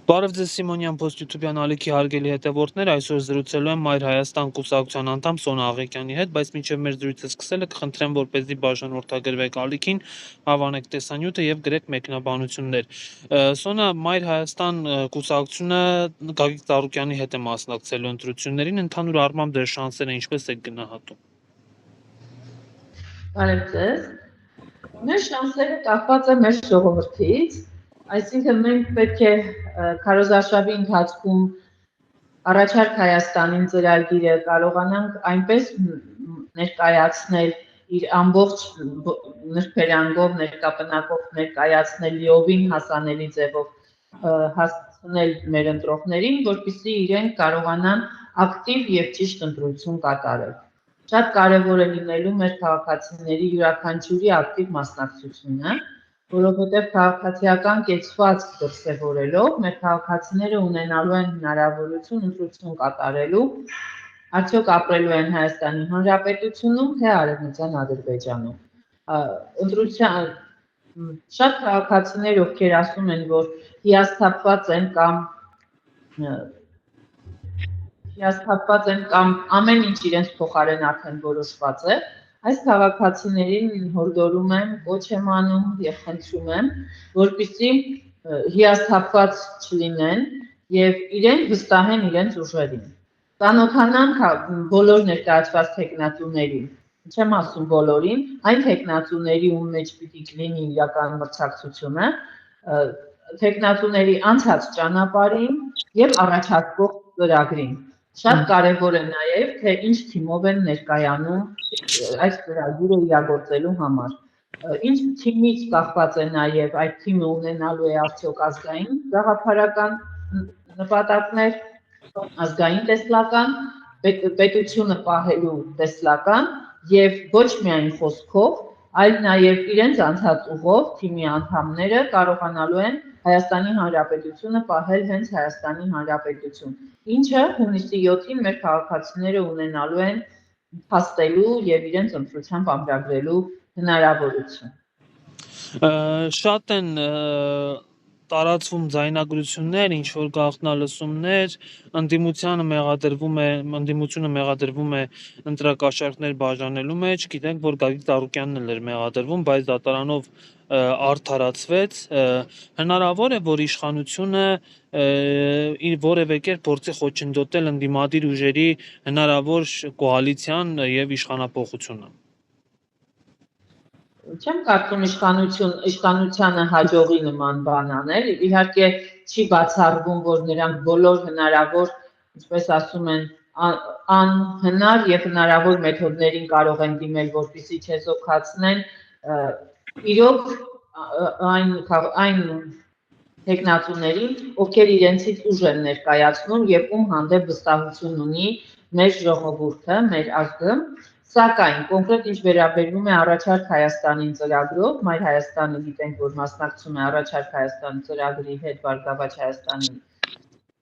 Բարև ձեզ Սիմոնյան Post YouTube-յան ալիքի հարգելի հետևորդներ, այսօր զրուցելու եմ Մայր Հայաստան կուսակցության անդամ Սոնա Աղեկյանի հետ, բայց մինչև մեր զրույցը սկսելը կխնդրեմ, որպեսզի բաժանորդագրվեք ալիքին, հավանեք տեսանյութը եւ գրեք մեկնաբանություններ։ Սոնա, Մայր Հայաստան կուսակցությունը Գագիկ Ծառուկյանի հետ է մասնակցելու ընտրություններին, ընդհանուր առմամբ դեր շանսերը ինչպես եք գնահատում։ Բարև ձեզ։ Մեր շանսերը կախված է մեր ժողովրդից, այսինքն մենք պետք է քարոզարշավի ընթացքում առաջարկ Հայաստանին ծրագիրը կարողանանք այնպես ներկայացնել իր ամբողջ նրբերանգով, ներկապնակով ներկայացնել լիովին հասանելի ձևով հասցնել մեր ընտրողներին, որպեսզի իրենք կարողանան ակտիվ եւ ճիշտ ընտրություն կատարել։ Շատ կարևոր է լինելու մեր քաղաքացիների յուրաքանչյուրի ակտիվ մասնակցությունը, որովհետև քաղաքացիական կեցվածք դրսևորելով մեր քաղաքացիները ունենալու են հնարավորություն ընտրություն կատարելու, արդյոք ապրելու են Հայաստանի Հանրապետությունում, թե Արևմտյան Ադրբեջանում։ Ընտրության շատ քաղաքացիներ, ովքեր ասում են, որ հիասթափված են կամ ամեն ինչ իրենց փոխարեն արդեն որոշված է, այս քաղաքացիներին հորդորում եմ, կոչ եմ անում եւ խնդրում եմ, որպեսզի հիասթափված չլինեն եւ իրենք վստահեն իրենց ուժերին։ Ծանոթանան բոլոր ներկայացված տեխնատուներին, չեմ ասում բոլորին, այն տեխնատուների, ում մեջ պիտի լինի իրական մրցակցությունը, տեխնատուների անցած ճանապարհին եւ առաջարկող ծրագրին։ Շատ կարևոր է նաև, թե ինչ թիմով են ներկայանում այս ծրագիրը իրագործելու համար։ Ինչ թիմից կախված է նաև այդ թիմը ունենալու է արդյոք ազգային գաղափարական նպատակներ, ազգային տեսլական, պետությունը պահելու տեսլական եւ ոչ միայն խոսքով, այլ նաև իրենց անցած ուղով թիմի անդամները կարողանալու են Հայաստանի Հանրապետությունը պահել հենց Հայաստանի Հանրապետություն, ինչը հունիսի 7-ին մեր քաղաքացիները ունենալու են փաստելու եւ իրենց ընտրությամբ ամրագրելու հնարավորություն։ Շատ են տարածվում ձայնագրություններ, ինչ որ գաղտնալսումներ, ընդդիմությունը մեղադրվում է ընտրակաշառքներ բաժանելու մեջ, գիտենք, որ Գագիկ Ծառուկյանն էլ էր մեղադրվում, բայց դատարանով արդարացվեց, հնարավոր է, որ իշխանությունը որևէ կերպ փորձի խոչընդոտել ընդդիմադիր ուժերի հնարավոր կոալիցիան եւ իշխանափոխությունը։ Չեմ կարծում իշխանությանը հաջողի նման բան անել, իհարկե չի բացառվում, որ նրանք բոլոր հնարավոր, ինչպես ասում են, անհնար եւ հնարավոր մեթոդներին կարող են դիմել, որպեսզի չեզոքացնեն իրոք այն տեխնատուներին, ովքեր իրենցից ուժ են ներկայացնում եւ ում հանդեպ վստահություն ունի մեր ժողովուրդը, մեր ազգը, սակայն կոնկրետ ինչ վերաբերվում է առաջարկ Հայաստանին ծրագրով, Մայր Հայաստանը գիտենք, որ մասնակցում է առաջարկ Հայաստանի ծրագրի հետ Բարգավաճ Հայաստանի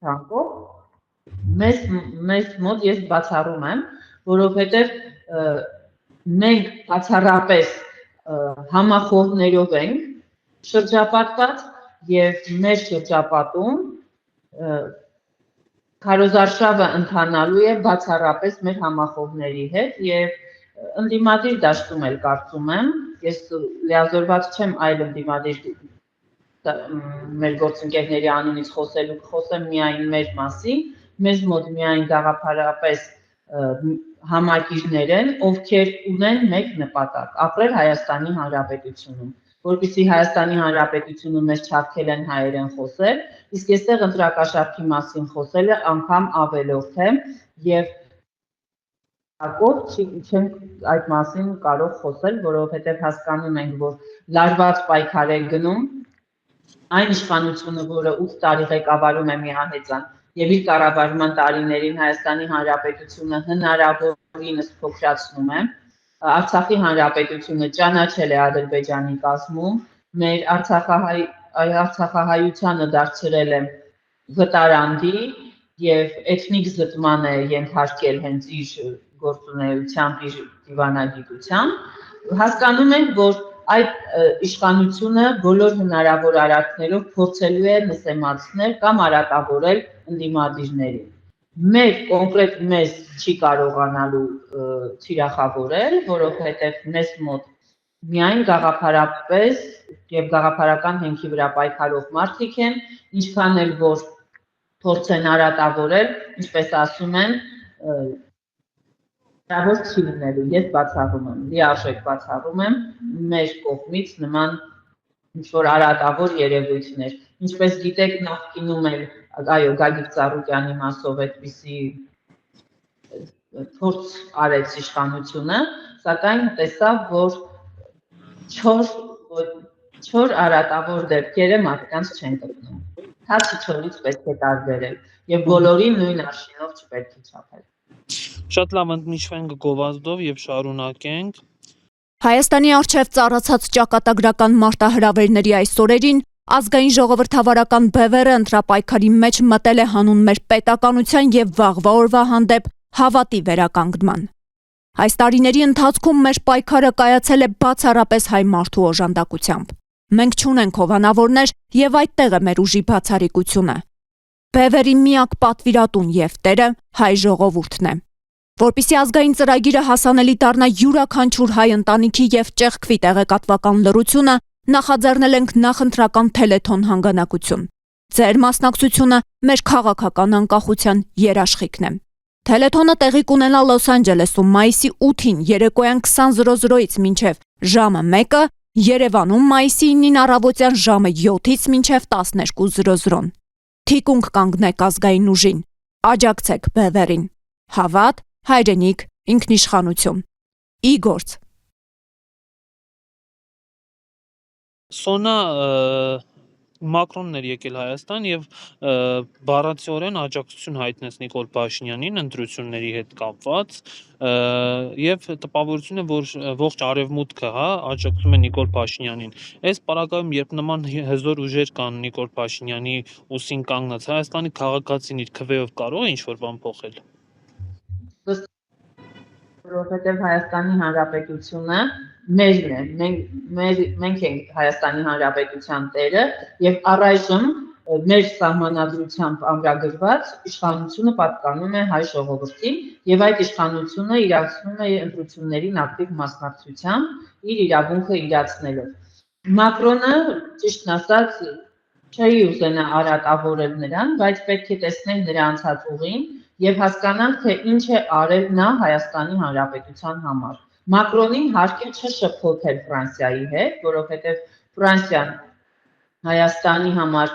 ցանկով, մեզ մոտ ես բացառում եմ, որովհետև մենք բացառապես համախոհներով ենք շրջապատված եւ մեր շրջապատում քարոզարշավը ընթանալու է բացառապես մեր համախոհների հետ եւ ընդդիմադիր դաշտում էլ կարծում եմ, ես լիազորված չեմ այլ ընդդիմադիր մեր գործընկերների անունից խոսեմ միայն մեր մասին, մեզ մոտ միայն գաղափարապես համակիրներ են, ովքեր ունեն մեկ նպատակ՝ ապրել Հայաստանի Հանրապետությունում, որպեսզի Հայաստանի Հանրապետությունը մեզ չափել են հայերեն խոսել, իսկ այստեղ ընտրակաշառքի մասին խոսելը անգամ ավելորդ է եւ չեմ այդ մասին կարող խոսել, որովհետեւ հասկանում ենք, որ լարված պայքար է գնում այն իշխանությունը, որը 8 տարի ղեկավարում է Միահեծան եւ իր կառավարման տարիներին Հայաստանի Հանրապետությունը հնարավորինս փոքրացնում է, Արցախի Հանրապետությունը ճանաչել է Ադրբեջանի կազմում, մեր արցախահայությանը դարձրել է վտարանդի եւ էթնիկ զտման է ենթարկել հենց իր գործունեությամբ, իր դիվանագիտությամբ, հասկանում ենք, որ այդ իշխանությունը բոլոր հնարավոր արարքներով փորձելու է նսեմացնել կամ արատավորել ընդդիմադիրներին։ Մեր կոնկրետ մեզ չի կարողանալու թիրախավորել, որովհետև մեզ մոտ միայն գաղափարապես եւ գաղափարական հենքի վրա պայքարող մարդիկ են, ինչքան էլ որ փորձեն արատավորել, ինչպես ասում են, հնարավոր չի լինելու, ես բացառում եմ, լիարժեք բացառում եմ մեր կողմից նման ինչ-որ արատավոր երևույթներ։ Ինչպես գիտեք, նախկինում էլ, այո, Գագիկ Ծառուկյանի մասով այդպիսի փորձ արեց իշխանությունը, սակայն տեսավ, որ չոր արատավոր դեպքերը մարդկանց չեն գտնում։ Հացի չորից պետք է տարբերել եւ բոլորին նույն արշինով չպետք է չափել։ Շատ լավ, ընդմիջվենք գովազդով եւ շարունակենք։ Հայաստանի առջև ծառացած ճակատագրական մարտահրավերների այս օրերին ազգային ժողովրդավարական բևեռը ընտրապայքարի մեջ մտել է հանուն մեր պետականության եւ վաղվա օրվա հանդեպ հավատի վերականգնման։ Այս տարիների ընթացքում մեր պայքարը կայացել է բացառապես հայ մարդու օժանդակությամբ։ Մենք չունենք հովանավորներ եւ այդտեղ է մեր ուժի բացառիկությունը։ Բևերի միակ պատվիրատուն եւ տերը հայ ժողովուրդն է։ Որպեսզի ազգային ծրագիրը հասանելի դառնա յուրաքանչյուր հայ ընտանիքի եւ ճեղքվի տեղեկատվական լռությունը, նախաձեռնել ենք նախընտրական թելեթոն հանգանակություն։ Ձեր մասնակցությունը մեր քաղաքական անկախության երաշխիքն է։ Թելեթոնը տեղի կունենա Լոս Անջելեսում մայիսի 8-ին երեկոյան 20:00-ից մինչև ժամը 1-ը, Երևանում մայիսի 9-ին առավոտյան ժամը 7-ից մինչև 12:00։ Թիկունք կանգնեք ազգային ուժին, աջակցեք բևերին։ Հավատ, հայրենիք, ինքնիշխանություն։ Իգործ։ Սոնա Մակրոնն էր եկել Հայաստան եւ բառացիորեն աջակցություն հայտնեց Նիկոլ Փաշինյանին ընտրությունների հետ կապված եւ տպավորությունը, որ ողջ արևմուտքը, աջակցում է Նիկոլ Փաշինյանին։ Այս պարագայում, երբ նման հզոր ուժեր կան Նիկոլ Փաշինյանի ուսին կանգնած, Հայաստանի քաղաքացին իր քվեով կարող է ինչ-որ բան փոխել։ Որովհետև Հայաստանի Հանրապետությունը մերն է, մենք ենք Հայաստանի Հանրապետության տերը եւ առայժմ մեր սահմանադրությամբ ամրագրված իշխանությունը պատկանում է հայ ժողովրդին եւ այդ իշխանությունը իրացնում է ընտրություններին ակտիվ մասնակցությամբ իր իրավունքը իրացնելով։ Մակրոնը, ճիշտն ասած, չի ուզենա արատավորել նրան, բայց պետք է տեսնել նրա անցած ուղին եւ հասկանանք, թե ինչ է արել նա Հայաստանի Հանրապետության համար։ Մակրոնին հարկ է չշփոթել Ֆրանսիայի հետ, որովհետեւ Ֆրանսիան Հայաստանի համար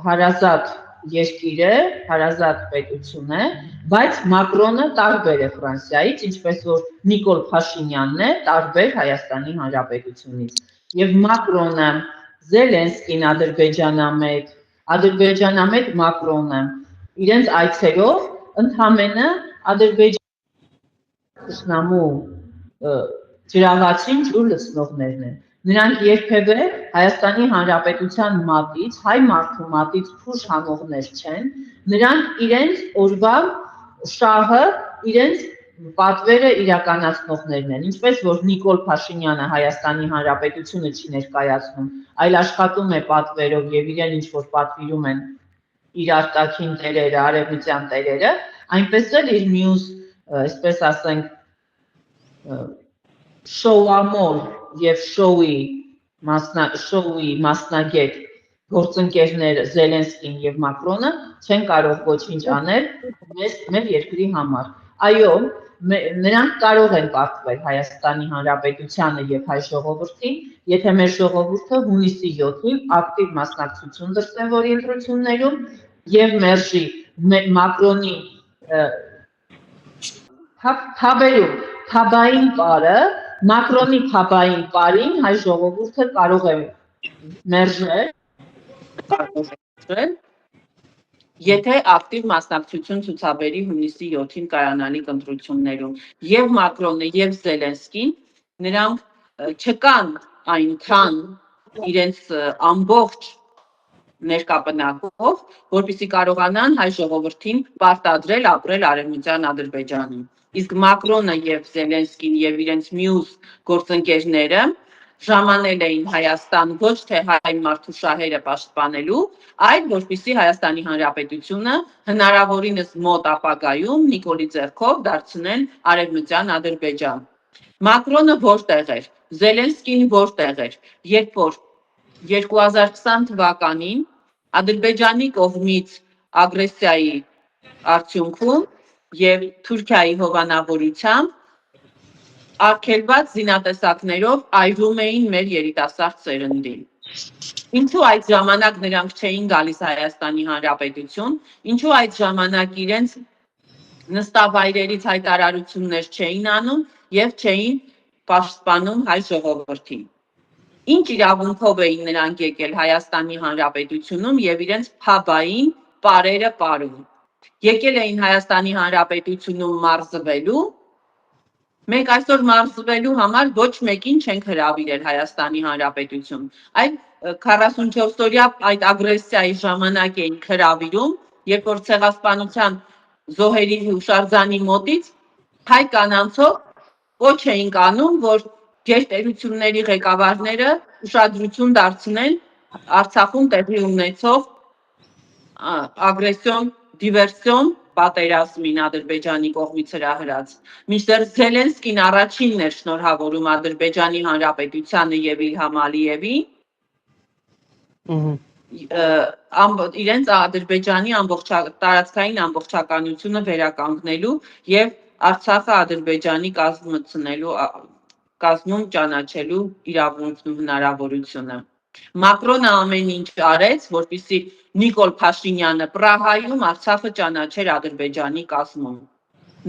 հարազատ երկիր է, հարազատ պետություն է, բայց Մակրոնը տարբեր է Ֆրանսիայից, ինչպես որ Նիկոլ Փաշինյանն է տարբեր Հայաստանի Հանրապետությունից։ Եվ Մակրոնը, Զելենսկին ադրբեջանամետ Մակրոնը իրենց այցերով ընդհանրապես Ադրբեջանի ջրաղացին ջուր լցնողներն են։ Նրանք երբևէ Հայաստանի Հանրապետության մատից, հայ մարդու մատից փուշ հանողներ չեն։ Նրանք իրենց օրվա շահը, իրենց պատվերը իրականացնողներն են, ինչպես որ Նիկոլ Փաշինյանը Հայաստանի Հանրապետությունը չի ներկայացնում, այլ աշխատում է պատվերով եւ իրեն ինչ որ պատվիրում են իր արտաքին տերերը, արևմտյան տերերը, այնպես էլ իր մյուս, այսպես ասենք, շոուամոլ եւ շոուի մասնագետ գործընկերները Զելենսկին եւ Մակրոնը չեն կարող ոչինչ անել մեր երկրի համար։ Այո, նրանք կարող են պարտվել Հայաստանի Հանրապետությանը եւ հայ ժողովրդին, եթե մեր ժողովուրդը հունիսի 7-ին ակտիվ մասնակցություն դրսևորի ընտրություններում եւ մերժի Մակրոնի թաբային պարը, Մակրոնի թաբային պարին հայ ժողովուրդը կարող է մերժել, եթե ակտիվ մասնակցություն ցուցաբերի հունիսի 7-ին կայանալիք ընտրություններում։ Եվ Մակրոնը եւ Զելենսկին նրանք չկան այնքան իրենց ամբողջ ներկապնակով, որպեսզի կարողանան հայ ժողովրդին պարտադրել ապրել արևմտյան Ադրբեջանում։ Իսկ Մակրոնը եւ Զելենսկին եւ իրենց մյուս գործընկերները ժամանել էին Հայաստան ոչ թե հայ մարդու շահերը պաշտպանելու, այլ որպեսզի Հայաստանի Հանրապետությունը հնարավորինս մոտ ապագայում Նիկոլի ձեռքով դարձնել Արևմտյան Ադրբեջան։ Մակրոնը որտեղ էր, Զելենսկին որտեղ էր, երբ որ 2020 թվականին Ադրբեջանի կողմից ագրեսիայի արդյունքում եւ Թուրքիայի հովանավորությամբ արգելված զինատեսակներով այրում էին մեր երիտասարդ սերնդին։ Ինչու այդ ժամանակ նրանք չէին գալիս Հայաստանի Հանրապետություն, ինչու այդ ժամանակ իրենց նստավայրերից հայտարարություններ չէին անում եւ չէին պաշտպանում հայ ժողովրդին։ Ինչ իրավունքով էին նրանք եկել Հայաստանի Հանրապետությունում եւ իրենց փաբային պարերը պարում։ Եկել էին Հայաստանի Հանրապետությունում մարզվելու, մենք այսօր մարզվելու համար ոչ մեկին չենք հրավիրել Հայաստանի Հանրապետություն, այլ 44-օրյա այդ ագրեսիայի ժամանակ էին հրավիրում, երբ որ ցեղասպանության զոհերի հուշարձանի մոտից հայ կանանցով ոչ էին անում, որ գերտերությունների ղեկավարները ուշադրություն դարձնեն Արցախում տեղի ունեցող ագրեսիոն, դիվերսիոն պատերազմին Ադրբեջանի կողմից հրահրած։ Մինչդեռ Զելենսկին առաջինն էր շնորհավորում Ադրբեջանի Հանրապետությանը եւ Իլհամ Ալիևին իրենց Ադրբեջանի տարածքային ամբողջականությունը վերականգնելու եւ Արցախը Ադրբեջանի կազմում ճանաչելու իրավունքն ու հնարավորությունը։ Մակրոնը ամեն ինչ արեց, որպեսզի Նիկոլ Փաշինյանը Պրահայում Արցախը ճանաչեր Ադրբեջանի կազմում։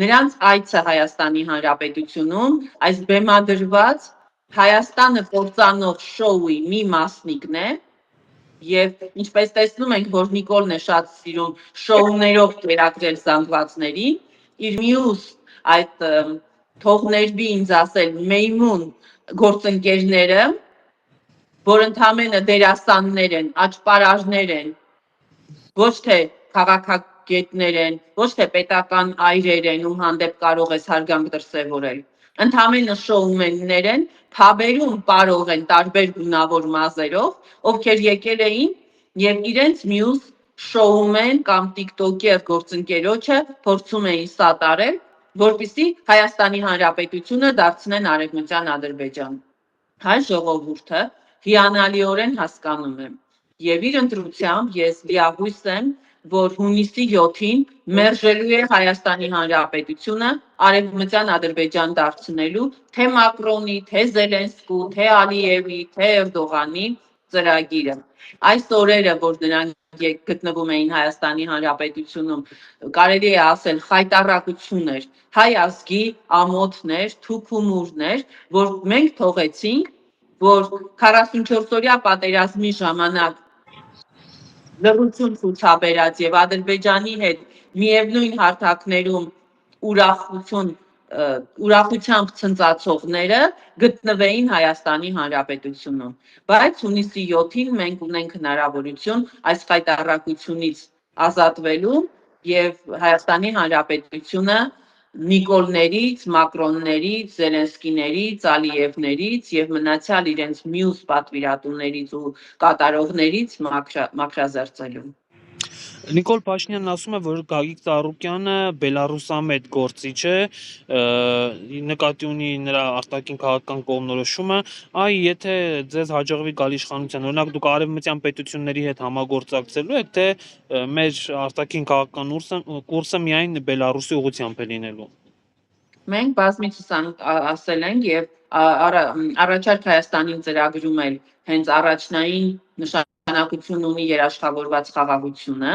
Նրանց այցը Հայաստանի Հանրապետությունում այս բեմադրված Հայաստանը կործանող շոուի մի մասնիկն է եւ ինչպես տեսնում ենք, որ Նիկոլն է շատ սիրում շոուներով կերակրել զանգվածներին, իր մյուս այդ թողներբի ինձ ասել մեյմուն գործընկերները, որ ընդամենը դերասաններ են, աճպարարներ են, ոչ թե քաղաքագետներ են, ոչ թե պետական այրեր են, ում հանդեպ կարող ես հարգանք դրսևորել։ Ընդամենը շոումեններ են, փաբերում կարող են տարբեր գունավոր մազերով, ովքեր եկել էին եւ իրենց մյուս շոումեն կամ տիկտոկեր գործընկերոջը փորձում էին սատարել, որպեսզի Հայաստանի Հանրապետությունը դարձնեն Արևմտյան Ադրբեջան։ Հայ ժողովուրդը հիանալիորեն հասկանում եմ եւ իր ընտրությամբ ես լիահույս եմ, որ հունիսի 7-ին մերժելու է Հայաստանի Հանրապետությունը Արևմտյան Ադրբեջան դարձնելու թե Մակրոնի, թե Զելենսկու, թե Ալիևի, թե Էրդողանի ծրագիրը։ Այս օրերը, որ նրանք գտնվում էին Հայաստանի Հանրապետությունում, կարելի է ասել խայտառակություններ, հայ ազգի ամոթներ, թուքումուրներ, որ մենք թողեցինք, որ 44-օրյա պատերազմի ժամանակ լռություն ցուցաբերած եւ Ադրբեջանի հետ միևնույն հարթակներում ուրախությամբ ցնծացողները գտնվեին Հայաստանի Հանրապետությունում։ Բայց հունիսի 7-ին մենք ունենք հնարավորություն այս խայտառակությունից ազատվելու եւ Հայաստանի Հանրապետությունը Նիկոլներից, Մակրոններից, Զելենսկիներից, Ալիևներից եւ մնացյալ իրենց մյուս պատվիրատուներից ու կատարողներից մաքրազերծելու։ Նիկոլ Փաշինյանն ասում է, որ Գագիկ Ծառուկյանը բելարուսամետ գործիչ է, նկատի ունի նրա արտաքին քաղաքական կողմնորոշումը, այ եթե ձեզ հաջողվի գալ իշխանության, օրինակ դուք արևմտյան պետությունների հետ համագործակցելու եք, թե մեր արտաքին քաղաքական կուրսը միայն Բելարուսի ուղղությամբ է լինելու։ Մենք բազմիցս ասել ենք եւ առաջարկ Հայաստանին ծրագրում էլ հենց առաջնային նշանակություն ունի երաշխավորված խաղաղությունը,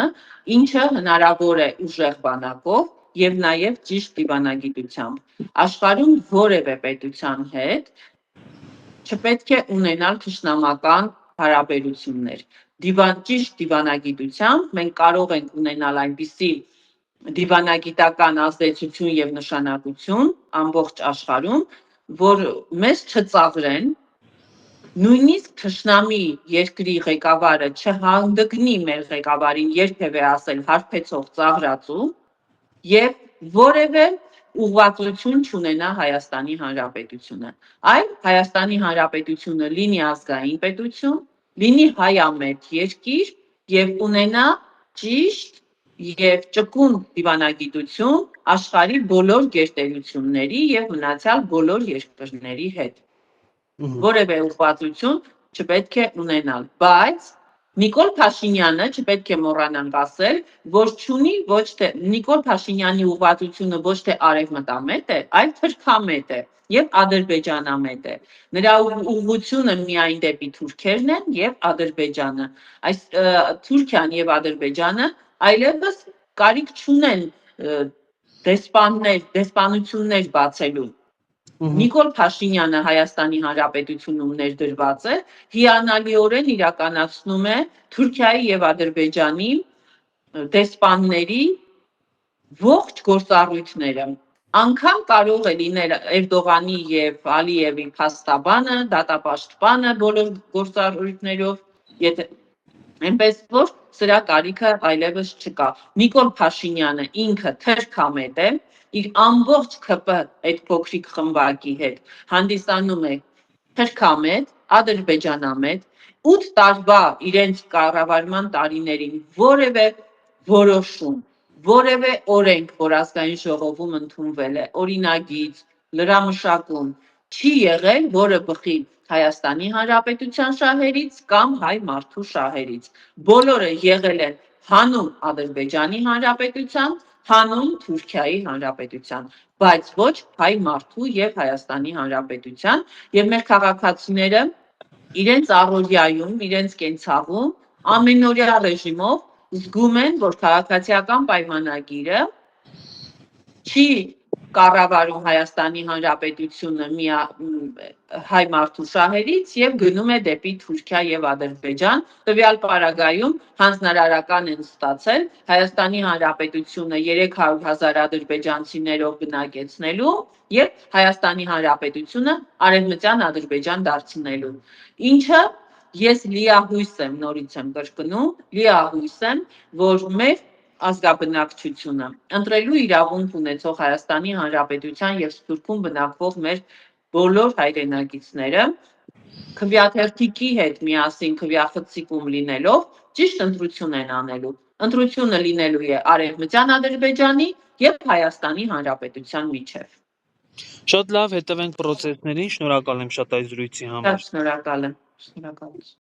ինչը հնարավոր է ուժեղ բանակով եւ նաեւ ճիշտ դիվանագիտությամբ։ Աշխարհում որևէ պետության հետ չպետք է ունենալ թշնամական հարաբերություններ։ Ճիշտ դիվանագիտությամբ մենք կարող ենք ունենալ այնպիսի դիվանագիտական ազդեցություն եւ նշանակություն ամբողջ աշխարհում, որ մեզ չծաղրեն, նույնիսկ թշնամի երկրի ղեկավարը չհանդգնի մեր ղեկավարին երբևէ ասել հարբեցող ծաղրածու եւ որևէ ուղղվածություն չունենա Հայաստանի Հանրապետությունը։ Այլ Հայաստանի Հանրապետությունը լինի ազգային պետություն, լինի հայամետ երկիր եւ ունենա ճիշտ եւ ճկուն դիվանագիտություն աշխարհի բոլոր գերտերությունների եւ մնացյալ բոլոր երկրների հետ։ Որևէ ուղղվածություն չպետք է ունենալ, բայց Նիկոլ Փաշինյանը չպետք է մոռանանք ասել, որ չունի ոչ թե Նիկոլ Փաշինյանի ուղղվածությունը ոչ թե արևմտամետ է, այլ թրքամետ է եւ ադրբեջանամետ է։ Նրա ուղղությունը միայն դեպի թուրքերն են եւ Ադրբեջանը։ Այս Թուրքիան եւ Ադրբեջանը այլևս կարիք չունեն դեսպանություններ բացելու։ Նիկոլ Փաշինյանը Հայաստանի Հանրապետությունում ներդրված է, հիանալիորեն իրականացնում է Թուրքիայի եւ Ադրբեջանի դեսպանների ողջ գործառույթները։ Անկամ կարող է լինել Էրդողանի եւ Ալիևի փաստաբանը, դատապաշտպանը բոլոր գործառույթներով, եթե այնպես որ սրա կարիքը այլևս չկա։ Նիկոլ Փաշինյանը ինքը թրքամետ է, իր ամբողջ ԿՊ այդ փոքրիկ խմբակի հետ հանդիսանում է թրքամետ, ադրբեջանամետ, 8 տարվա իրենց կառավարման տարիներին որևէ որոշում, որևէ օրենք, որ ազգային ժողովում ընդունվել է, օրինագիծ, լրամշակում, չի եղել, որը բխի Հայաստանի Հանրապետության շահերից կամ հայ մարդու շահերից։ Բոլորը եղել են հանուն Ադրբեջանի Հանրապետության, հանուն Թուրքիայի Հանրապետության, բայց ոչ հայ մարդու եւ Հայաստանի Հանրապետության, եւ մեր քաղաքացիները իրենց առօրյայում, իրենց կենցաղում ամենօրյա ռեժիմով զգում են, որ քաղաքացիական պայմանագիրը չի կառավարում Հայաստանի Հանրապետությունը հայ մարդու շահերից եւ գնում է դեպի Թուրքիա եւ Ադրբեջան։ Տվյալ պարագայում հանձնարարական են ստացել Հայաստանի Հանրապետությունը 300,000 ադրբեջանցիներով բնակեցնելու եւ Հայաստանի Հանրապետությունը արևմտյան Ադրբեջան դարձնելու։ Ինչը ես լիահույս եմ, նորից եմ կրկնում, լիահույս եմ, որ մեր ազգաբնակչությունը ընտրելու իրավունք ունեցող Հայաստանի Հանրապետության եւ Սփյուռքում բնակվող մեր բոլոր հայրենակիցները քվեաթերթիկի հետ միասին քվեախցիկում լինելով ճիշտ ընտրություն են անելու։ Ընտրությունը լինելու է Արևմտյան Ադրբեջանի եւ Հայաստանի Հանրապետության միջեւ։ Շատ լավ, հետևենք process-ներին, շնորհակալ եմ շատ այս զրույցի համար։ Շատ շնորհակալ եմ։ Շնորհակալություն։